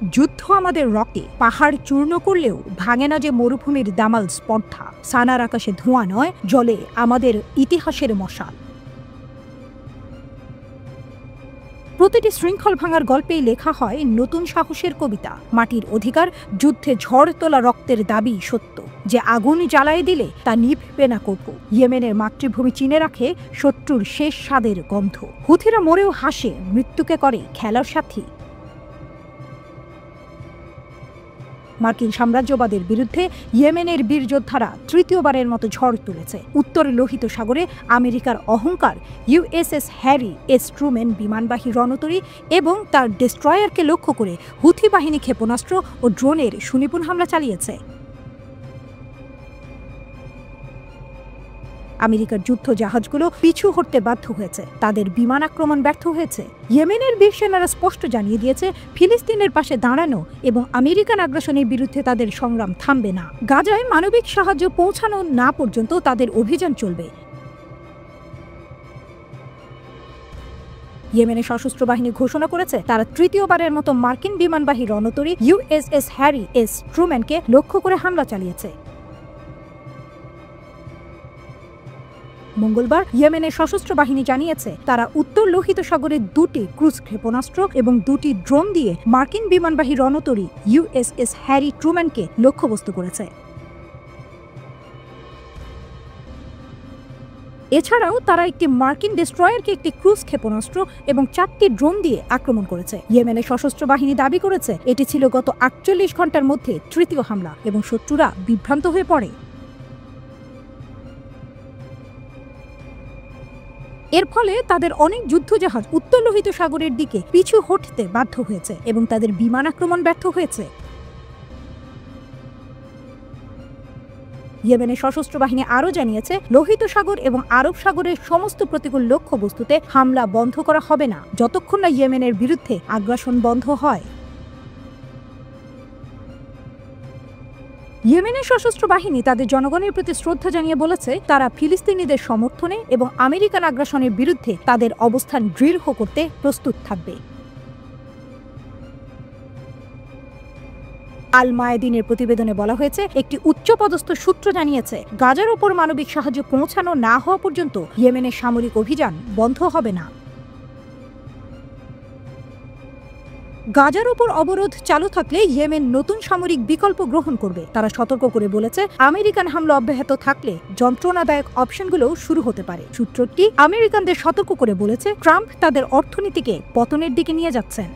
যুদ্ধ আমাদের রক্তে, পাহাড় চূর্ণ করলেও ভাঙে না যে মরুভূমির দামাল স্পর্ধা। সানার আকাশে ধোঁয়া নয়, জলে আমাদের ইতিহাসের মশাল। প্রতিটি শৃঙ্খল ভাঙার গল্পেই লেখা হয় নতুন সাহসের কবিতা। মাটির অধিকার, যুদ্ধে ঝড় তোলা রক্তের দাবি সত্য, যে আগুন জ্বালায় দিলে তা নিভবে না কপু। ইয়েমেনের মাতৃভূমি চিনে রাখে শত্রুর শেষ স্বাদের গন্ধ। হুথিরা মরেও হাসে, মৃত্যুকে করে খেলার সাথী। মার্কিন সাম্রাজ্যবাদের বিরুদ্ধে ইয়েমেনের বীর যোদ্ধারা তৃতীয়বারের মতো ঝড় তুলেছে। উত্তর লোহিত সাগরে আমেরিকার অহংকার ইউএসএস হ্যারি এস ট্রুম্যান বিমানবাহী রণতরী এবং তার ডেস্ট্রয়ারকে লক্ষ্য করে হুথি বাহিনী ক্ষেপণাস্ত্র ও ড্রোনের সুনিপুণ হামলা চালিয়েছে। আমেরিকার যুদ্ধ জাহাজগুলো পিছু হটতে বাধ্য হয়েছে, তাদের বিমান আক্রমণ ব্যর্থ হয়েছে। ইয়েমেনের বীর সেনারা স্পষ্ট জানিয়ে দিয়েছে ফিলিস্তিনের পাশে দাঁড়ানো এবং আমেরিকান আগ্রাসনের বিরুদ্ধে তাদের সংগ্রাম থামবে না। গাজায় মানবিক সাহায্য পৌঁছানো না পর্যন্ত তাদের অভিযান চলবে। ইয়েমেনের সশস্ত্র বাহিনী ঘোষণা করেছে তারা তৃতীয়বারের মতো মার্কিন বিমানবাহী রণতরী ইউএসএস হ্যারি এস ট্রুম্যানকে লক্ষ্য করে হামলা চালিয়েছে। মঙ্গলবার ইয়েমেনের সশস্ত্র বাহিনী জানিয়েছে তারা উত্তর লোহিত সাগরের 2টি ক্রুজ ক্ষেপণাস্ত্র এবং 2টি ড্রোন দিয়ে মার্কিন বিমানবাহী রণতরী ইউএসএস হ্যারি ট্রুম্যানকে লক্ষ্যবস্তু করেছে। এছাড়াও তারা একটি মার্কিন ডেস্ট্রয়ারকে একটি ক্রুজ ক্ষেপণাস্ত্র এবং 4টি ড্রোন দিয়ে আক্রমণ করেছে। ইয়েমেনের সশস্ত্র বাহিনী দাবি করেছে এটি ছিল গত 48 ঘন্টার মধ্যে তৃতীয় হামলা এবং শত্রুরা বিভ্রান্ত হয়ে পড়ে। এর ফলে তাদের অনেক যুদ্ধজাহাজ উত্তর লোহিত সাগরের দিকে পিছু হটতে বাধ্য হয়েছে এবং তাদের বিমান আক্রমণ ব্যর্থ হয়েছে। ইয়েমেনের সশস্ত্র বাহিনী আরও জানিয়েছে লোহিত সাগর এবং আরব সাগরের সমস্ত প্রতিকূল লক্ষ্যবস্তুতে হামলা বন্ধ করা হবে না যতক্ষণ না ইয়েমেনের বিরুদ্ধে আগ্রাসন বন্ধ হয়। ইয়েমেনের সশস্ত্র বাহিনী তাদের জনগণের প্রতি শ্রদ্ধা জানিয়ে বলেছে তারা ফিলিস্তিনিদের সমর্থনে এবং আমেরিকান আগ্রাসনের বিরুদ্ধে তাদের অবস্থান দৃঢ় করতে প্রস্তুত থাকবে। আল মায়াদিনের প্রতিবেদনে বলা হয়েছে একটি উচ্চপদস্থ সূত্র জানিয়েছে গাজার ওপর মানবিক সাহায্য পৌঁছানো না হওয়া পর্যন্ত ইয়েমেনের সামরিক অভিযান বন্ধ হবে না। গাজার উপর অবরোধ চালু থাকলে ইয়েমেন নতুন সামরিক বিকল্প গ্রহণ করবে। তারা সতর্ক করে বলেছে আমেরিকান হামলা অব্যাহত থাকলে যন্ত্রণাদায়ক অপশনগুলো শুরু হতে পারে। সূত্রটি আমেরিকানদের সতর্ক করে বলেছে ট্রাম্প তাদের অর্থনীতিকে পতনের দিকে নিয়ে যাচ্ছেন।